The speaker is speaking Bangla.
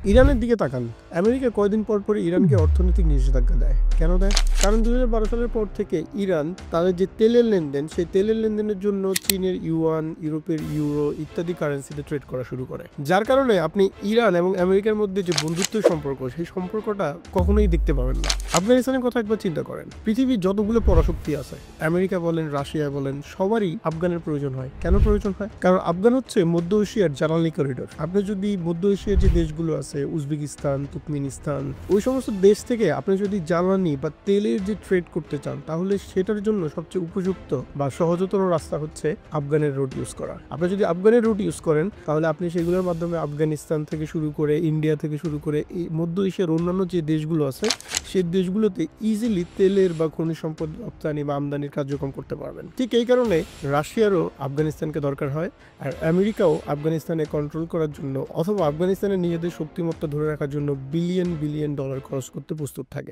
ইরানের দিকে তাকান। আমেরিকা কয়দিন পর পরই ইরানকে অর্থনৈতিক নিষেধাজ্ঞা দেয়। কেন দেয়? কারণ ২০১২ সালের পর থেকে ইরান তাদের যে তেলের লেনদেন, সেই তেলের লেনদেনের জন্য চীনের ইউয়ান, ইউরোপের ইউরো ইত্যাদি কারেন্সিতে ট্রেড করা শুরু করে। যার কারণে আপনি ইরান এবং আমেরিকার মধ্যে যে বন্ধুত্বের সম্পর্ক, সেই সম্পর্কটা কখনোই দেখতে পাবেন না। আফগানিস্তানের কথা একবার চিন্তা করেন। পৃথিবীর যতগুলো পরাশক্তি আছে, আমেরিকা বলেন, রাশিয়া বলেন, সবারই আফগানের প্রয়োজন হয়। কেন প্রয়োজন হয়? কারণ আফগান হচ্ছে মধ্য এশিয়ার জ্বালানি করিডোর। আপনি যদি মধ্য এশিয়ার যে দেশগুলো আছে, উজবেকিস্তান, তুর্কমেনিস্তান, ওই সমস্ত দেশ থেকে আপনি যদি জ্বালানি বা তেলের যে ট্রেড করতে চান, তাহলে সেটার জন্য সবচেয়ে উপযুক্ত বা সহজতর রাস্তা হচ্ছে আফগানের রুট ইউজ করা। আপনি যদি আফগানের রুট ইউজ করেন, তাহলে আপনি সেগুলোর মাধ্যমে আফগানিস্তান থেকে শুরু করে, ইন্ডিয়া থেকে শুরু করে এই মধ্য এশিয়ার অন্যান্য যে দেশগুলো আছে, সেই দেশগুলোতে ইজিলি তেলের বা খনিজ সম্পদ রপ্তানি বা আমদানির কার্যক্রম করতে পারবেন। ঠিক এই কারণে রাশিয়ারও আফগানিস্তানকে দরকার হয়, আর আমেরিকাও আফগানিস্তানে কন্ট্রোল করার জন্য অথবা আফগানিস্তানের নিজেদের শক্তিমত্তা ধরে রাখার জন্য বিলিয়ন বিলিয়ন ডলার খরচ করতে প্রস্তুত থাকে।